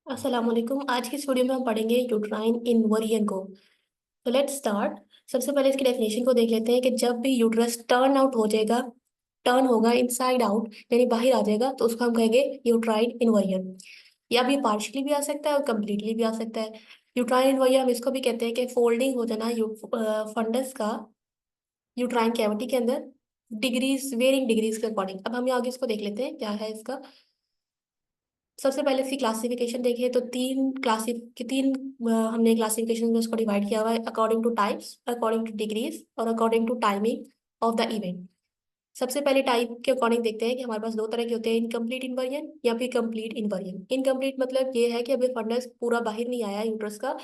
अस्सलाम वालेकुम। आज की इस वीडियो में हम पढ़ेंगे यूट्राइन इन्वर्जन को। तो लेट्स स्टार्ट। सबसे पहले इसकी डेफिनेशन को देख लेते हैं कि जब भी यूट्रस टर्न आउट हो जाएगा, टर्न होगा इनसाइड आउट यानी बाहर आ जाएगा, तो उसको हम कहेंगे यूट्राइन इन्वर्जन। या भी पार्शियली भी आ सकता है और कम्प्लीटली भी आ सकता है। यूट्राइन इन्वर्जन हम इसको भी कहते हैं कि फोल्डिंग हो जाना फंडस का यूट्राइन कैविटी के अंदर, डिग्रीज वेरिंग डिग्रीज के अकॉर्डिंग। अब हम आगे इसको देख लेते हैं क्या है इसका। सबसे पहले इसकी क्लासिफिकेशन देखिए तो हमने क्लासिफिकेशन में उसको डिवाइड किया हुआ है according to types, according to degrees और according to timing of the event. सबसे पहले टाइप के अकॉर्डिंग देखते हैं कि हमारे पास दो तरह के होते हैं, इनकम्प्लीट इन्वर्जन या फिर कंप्लीट इन्वर्जन। इनकम्प्लीट मतलब ये है कि अभी फंडस पूरा बाहर नहीं आया यूट्रस का,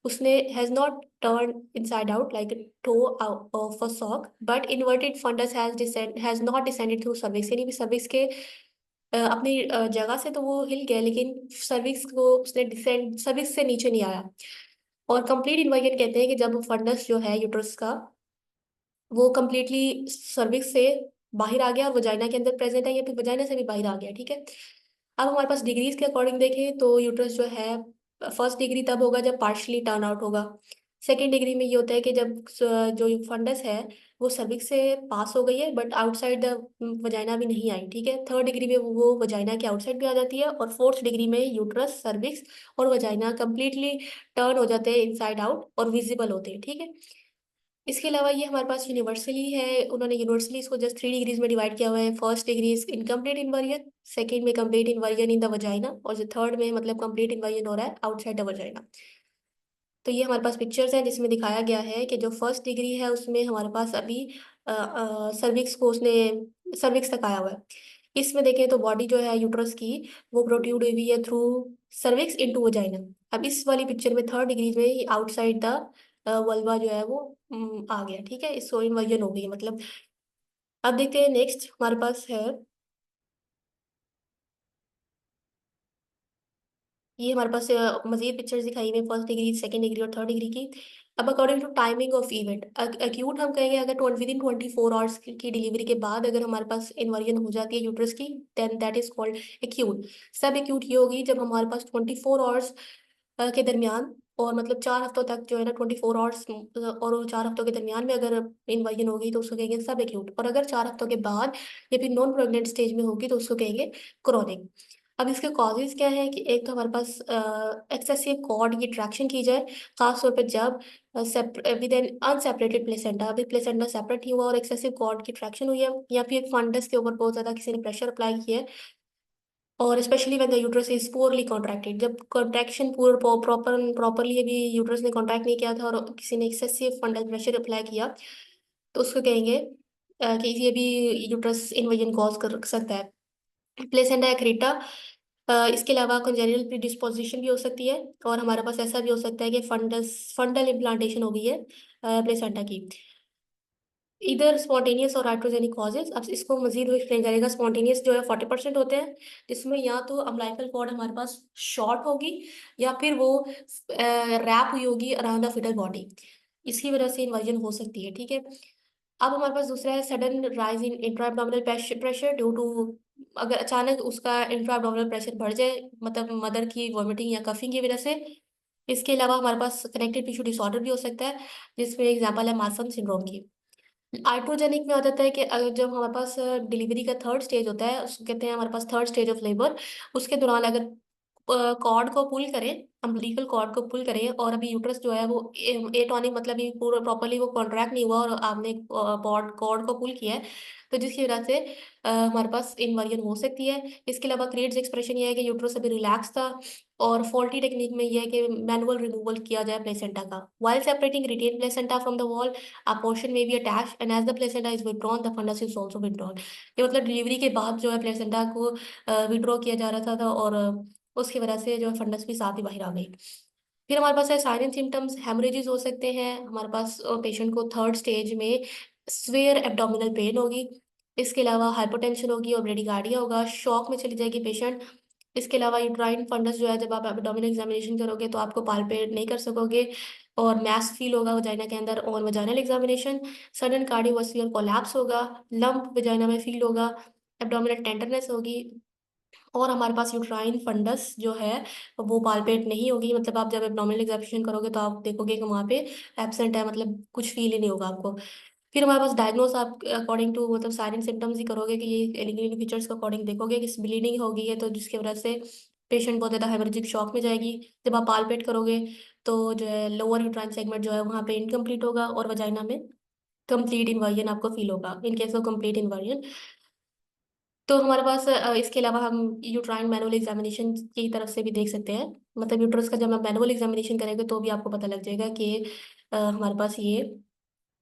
उसने has not turn inside out like toe of a sock, but inverted fundus has not descended through cervix, यानी भी सर्विक्स के अपनी जगह से तो वो हिल गया, लेकिन सर्विक्स को उसने डिसेंड सर्विक्स से नीचे नहीं आया। और कंप्लीट इन्वर्जन कहते हैं कि जब फंडस जो है यूट्रस का वो कम्प्लीटली सर्विक्स से बाहर आ गया और वजाइना के अंदर प्रेजेंट है या फिर वजाइना से भी बाहर आ गया। ठीक है। अब हमारे पास डिग्रीज के अकॉर्डिंग देखें तो यूट्रस जो है फर्स्ट डिग्री तब होगा जब पार्शली टर्न आउट होगा। सेकेंड डिग्री में ये होता है कि जब जो फंडस है वो सर्विक्स से पास हो गई है बट आउटसाइड द वजाइना भी नहीं आई। ठीक है। थर्ड डिग्री में वो वजाइना के आउटसाइड भी आ जाती है, और फोर्थ डिग्री में यूट्रस, सर्विक्स और वजाइना कंप्लीटली टर्न हो जाते हैं इनसाइड आउट और विजिबल होते हैं। ठीक है। इसके अलावा ये हमारे पास यूनिवर्सली है, उन्होंने यूनिवर्सली इसको जस्ट 3 डिग्रीज में डिवाइड किया हुआ है। First degree is incomplete inversion, second में complete inversion in the vagina, और जो थर्ड में मतलब कंप्लीट इन्वर्जन हो रहा है आउटसाइड द वजाइना। तो ये हमारे पास पिक्चर्स हैं जिसमें दिखाया गया है कि जो फर्स्ट डिग्री है उसमें हमारे पास अभी सर्विक्स को उसने सर्विक्स तक आया हुआ है। इसमें देखें तो बॉडी जो है यूट्रस की वो प्रोट्रूड हुई है थ्रू सर्विक्स इनटू वजाइना। अब इस वाली पिक्चर में थर्ड डिग्री में आउटसाइड द वल्वा जो है वो आ गया। ठीक है। इसको इन्वर्जन हो गई है मतलब। अब देखते हैं नेक्स्ट हमारे पास है, ये हमारे पास मजीद पिक्चर्स दिखाई हुई फर्स्ट डिग्री, सेकंड डिग्री और थर्ड डिग्री की। अब according to timing of event, acute हम कहेंगे अगर विद इन 24 आवर्स की डिलीवरी के बाद अगर हमारे पास इन्वर्जन हो जाती है यूट्रस की, then that is called acute. Subacute ये होगी जब हमारे पास 24 आवर्स के दरमियान, और मतलब 4 हफ्तों तक जो है ना 24 आवर्स और 4 हफ्तों के दरमियान में अगर इन्वर्जन होगी तो उसको कहेंगे सब एक्यूट। और अगर 4 हफ्तों के बाद या फिर नॉन प्रेग्नेंट स्टेज में होगी तो उसको कहेंगे क्रोनिक। अब इसके कॉजेज क्या है कि एक तो हमारे पास एक्सेसिव कॉर्ड की ट्रैक्शन की जाए, खासतौर पर जब विद एन अनसेपरेटेड प्लेसेंटा, अभी प्लेसेंटा सेपरेट ही हुआ और एक्सेसिव कॉर्ड की ट्रैक्शन हुई है, या फिर फंडस के ऊपर बहुत ज्यादा किसी ने प्रेशर अप्लाई किया है, और specially when the uterus is poorly contracted, जब कॉन्ट्रैक्शन पूरा प्रॉपरली अभी यूट्रस ने कॉन्ट्रैक्ट नहीं किया था और किसी ने एक्सेसिव फंडल प्रेशर अप्लाई किया, तो उसको कहेंगे कि ये भी यूट्रस इन्वर्जन कॉज कर सकता है। प्लेसेंटा एक्रेटा, इसके अलावा कंजेनिटल प्रीडिस्पोजिशन भी हो सकती है, और हमारे पास ऐसा भी हो सकता है कि फंडल इम्प्लांटेशन हो गई है प्लेसेंटा की। इधर स्पॉन्टेनियस और आइट्रोजेनिक कॉजेज, अब इसको मजीद एक्सप्लेन करेगा। स्पॉन्टेनियस जो है 40% होते हैं, जिसमें या तो अम्लाइकल कॉर्ड हमारे पास शॉर्ट होगी या फिर वो रैप हुई होगी अराउंड द फिटल बॉडी, इसकी वजह से इन्वर्जन हो सकती है। ठीक है। अब हमारे पास दूसरा है sudden rise in intra abdominal pressure due to, अगर अचानक उसका इंट्रा एब्डोमिनल प्रेशर बढ़ जाए मतलब मदर की वॉमिटिंग या कफिंग की वजह से। इसके अलावा हमारे पास कनेक्टिव टिश्यू डिसऑर्डर भी हो सकता है, जिसमें एग्जाम्पल है मार्फन सिंड्रोम की। आइट्रोजेनिक में आ जाता है कि अगर जब हमारे पास डिलीवरी का थर्ड स्टेज होता है, उसको कहते हैं हमारे पास थर्ड स्टेज ऑफ लेबर, उसके दौरान अगर कॉर्ड को पुल करें, अम्बिलिकल कॉर्ड को पुल करें, और अभी यूट्रस जो है वो एटोनिक मतलब ये पूरा प्रॉपरली वो कॉन्ट्रैक्ट नहीं हुआ और आपने कॉर्ड को पुल किया है, तो जिसकी वजह से हमारे पास इन्वर्जन हो सकती है। इसके अलावा क्रिएट्स एक्सप्रेशन ये है कि यूट्रस अभी रिलैक्स था, और फॉल्टी टेक्निक में ये है कि मैनुअल रिमूवल किया जाए प्लेसेंटा का, while separating retained placenta from the wall, a portion may be attached and as the placenta is withdrawn the fundus is also withdrawn। ये मतलब डिलीवरी के बाद जो है प्लेसेंटा को विड्रॉ किया जा रहा था और उसकी वजह से जो है फंडस भी साथ ही बाहर आ गई। फिर हमारे पास है साइन एंड सिम्टम्स, हेमरेजेस हो सकते हैं हमारे पास, पेशेंट को थर्ड स्टेज में स्वेयर एब्डोमिनल पेन होगी। इसके अलावा हाइपोटेंशन होगी और ब्रेडिकार्डिया होगा, शॉक में चली जाएगी पेशेंट। इसके अलावा यूट्राइन फंडस जो है जब आप एब्डोमिनल एग्जामिनेशन करोगे तो आपको पालपेट नहीं कर सकोगे, और मैस फील होगा वजाइना के अंदर on vaginal examination. Sudden cardiovascular collapse होगा, लंप वजाइना में फील होगा, एब्डोमिनल टेंडरनेस होगी, और हमारे पास यूट्राइन फंडस जो है वो पाल्पेट नहीं होगी, मतलब आप जब एब्डोमिनल एग्जामिनेशन करोगे तो आप देखोगे कि वहाँ पे एब्सेंट है, मतलब कुछ फील ही नहीं होगा आपको। फिर हमारे पास डायग्नोस आप अकॉर्डिंग टू मतलब साइन एंड सिम्टम्स ही करोगे कि ये एलिजिबिलिटी फीचर्स के अकॉर्डिंग देखोगे कि ब्लीडिंग हो गई है तो जिसकी वजह से पेशेंट बहुत ज़्यादा हेमरेजिक शॉक में जाएगी। जब आप पाल्पेट करोगे तो जो है लोअर यूट्राइन सेगमेंट जो है वहाँ पे इनकम्प्लीट होगा और वजाइना में कंप्लीट इन्वर्जन आपको फील होगा in case of complete inversion. तो हमारे पास इसके अलावा हम यूट्राइन मैनुअल एग्जामिनेशन की तरफ से भी देख सकते हैं, मतलब यूट्रस का जब हम मैनुअल एग्जामिनेशन करेंगे तो भी आपको पता लग जाएगा कि हमारे पास ये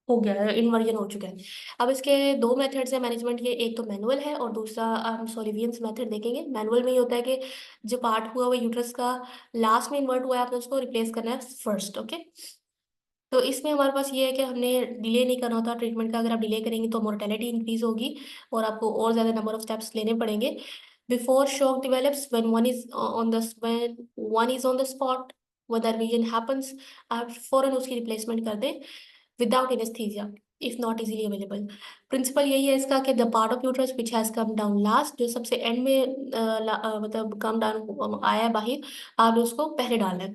हो गया है, इन्वर्जन हो चुका है। अब इसके दो मेथड्स हैं मैनेजमेंट के, एक तो मैनुअल है और दूसरा हम सोलिवियंस मेथड देखेंगे। मैनुअल में ये होता है कि जो पार्ट हुआ वो यूट्रस का लास्ट में इन्वर्ट हुआ है, आपने उसको रिप्लेस करना है फर्स्ट। ओके, तो इसमें हमारे पास ये है कि हमने डिले नहीं करना होता ट्रीटमेंट का। अगर आप डिले करेंगे तो मोर्टेलिटी इंक्रीज होगी और आपको और ज़्यादा नंबर ऑफ स्टेप्स लेने पड़ेंगे। Before shock develops when one is on the spot, when the revision happens, आप फौरन उसकी रिप्लेसमेंट कर दें without anaesthesia if not easily available. Principle यही है इसका कि the part of uterus which has come down last, जो सबसे एंड में मतलब कम डाउन आया है बाहर, आपने उसको पहले डालना है।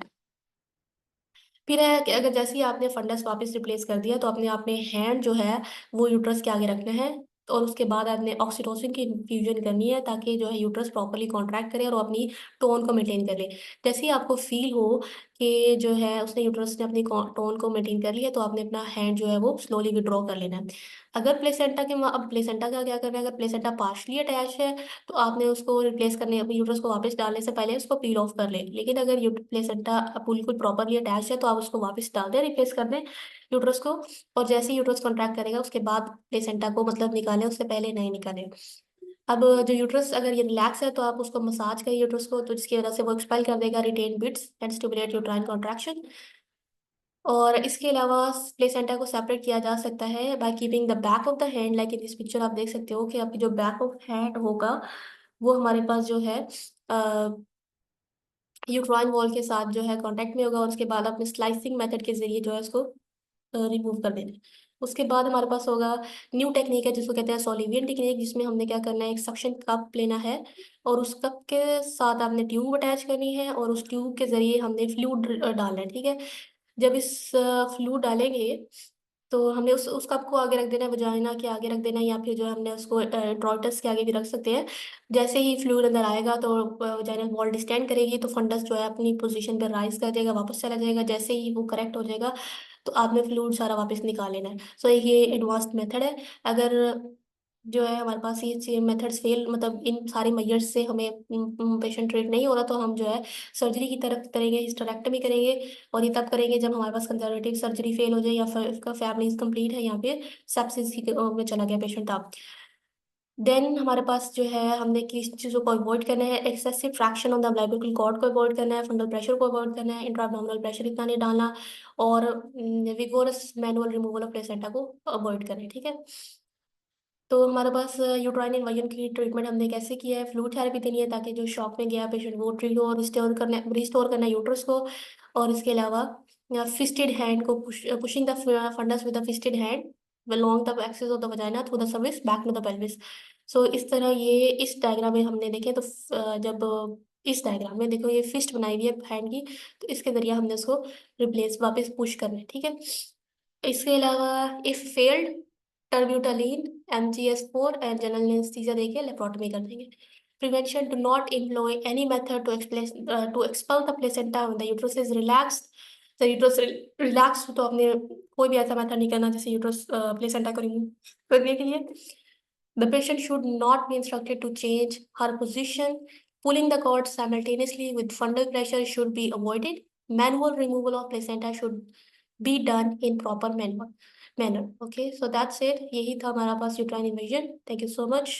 फिर है कि अगर जैसे ही आपने फंडस वापस रिप्लेस कर दिया तो अपने आपने हैंड जो है वो यूट्रस के आगे रखना है और उसके बाद आपने ऑक्सीटोसिन की इन्फ्यूजन करनी है ताकि जो है यूट्रस प्रॉपर्ली कॉन्ट्रैक्ट करे और वो अपनी टोन को मेंटेन कर ले। जैसे ही आपको फील हो कि जो है उसने यूट्रस ने अपनी टोन को मेंटेन कर लिया तो आपने अपना हैंड जो है वो स्लोली विड्रॉ कर लेना है। अगर प्लेसेंटा के अब प्लेसेंटा का क्या करना है, अगर प्लेसेंटा पार्शली अटैच है तो आपने उसको रिप्लेस करने अपने यूट्रस को वापस डालने से पहले उसको पील ऑफ कर लें। लेकिन अगर प्लेसेंटा बिल्कुल प्रॉपरली अटैच है तो आप उसको वापस डाल दें, रिप्लेस कर दें यूट्रस को। और जैसे ही यूट्रस कॉन्ट्रैक्ट करेगा उसके बाद प्लेसेंटा को मतलब निकालें, उससे पहले नहीं निकालें। अब जो यूट्रस अगर ये रिलैक्स है तो आप उसको मसाज करिए यूट्रस को, तो जिसकी वजह से वो एक्सपेल कर देगा retained bits and stimulate uterine contraction. और इसके अलावा प्लेसेंटा को सेपरेट किया जा सकता है by keeping the back of the hand, like in this picture आप देख सकते हो कि आपकी जो बैक ऑफ हैंड होगा वो हमारे पास जो है यूट्राइन वॉल के साथ जो है कांटेक्ट में होगा और उसके बाद अपने स्लाइसिंग मेथड के जरिए जो है उसको रिमूव कर देना है। उसके बाद हमारे पास होगा न्यू टेक्निक है जिसको कहते हैं सोलिवियन टेक्निक, जिसमें हमने क्या करना है, एक सक्शन कप लेना है और उस कप के साथ आपने ट्यूब अटैच करनी है और उस ट्यूब के जरिए हमने फ्लूइड डालना है। ठीक है, जब इस फ्लूइड डालेंगे तो हमने उस कप को आगे रख देना है, वजाइना के आगे रख देना है या फिर जो है हमने उसको ट्रॉटस के आगे भी रख सकते हैं। जैसे ही फ्लूइड अंदर आएगा तो वजाइना वॉल डिस्टेंड करेगी तो फंडस जो है अपनी पोजीशन पर राइज कर जाएगा, वापस चला जाएगा। जैसे ही वो करेक्ट हो जाएगा तो आपने फ्लूइड सारा वापस निकाल लेना है। सो ये एडवांस्ड मेथड है। अगर जो है हमारे पास ये मेथड्स फेल, मतलब इन सारे मेजर्स से हमें पेशेंट ट्रीट नहीं हो रहा तो हम जो है सर्जरी की तरफ करेंगे, हिस्टेरेक्टमी करेंगे। और ये तब करेंगे जब हमारे पास कंजर्वेटिव सर्जरी फेल हो जाए या फिर इसका फैमिली कंप्लीट है यहाँ पे सेप्सिस में चला गया पेशेंट आप। देन हमारे पास जो है हमने किस चीज़ों को अवॉइड करना है, excessive traction on the umbilical cord को अवॉइड करना है, फंडल प्रेशर को अवॉइड करना है, इंट्राअब्डोमिनल प्रेशर इतना नहीं डालना और vigorous manual removal of placenta को अवॉइड करें। ठीक है, तो हमारे पास यूट्राइन इन्वाजन की ट्रीटमेंट हमने कैसे किया है, फ्लूइड थेरेपी देनी है ताकि जो शॉक में गया पेशेंट वो ट्रीट हो और रिस्टोर करना है यूट्रस को। और इसके अलावा फिस्टेड हैंड को pushing the fundus with the fisted hand along the axis of the vagina through the cervix back to the pelvis। सो इस तरह ये इस डायग्राम में हमने देखे तो जब इस डायग्राम में देखो ये फिस्ट बनाई हुई है हैंड की, तो इसके जरिए हमने उसको रिप्लेस वापस पुश करना है। ठीक है, इसके अलावा if failed terbutaline MgS4 and general anaesthesia देके लेप्रोटमी कर देंगे। Prevention, do not employ any method to expel the placenta when the uterus is relaxed. जब यूट्रस रिलैक्स हो तो आपने कोई भी ऐसा मेथड नहीं करना जैसे यूट्रस प्लेसेंटा को रिमूव करने के लिए। The patient should not be instructed to change her position. Pulling the cord simultaneously with fundal pressure should be avoided. Manual removal of placenta should be done in proper manner. Okay, so that's it. यही था हमारा पास uterine invasion. Thank you so much.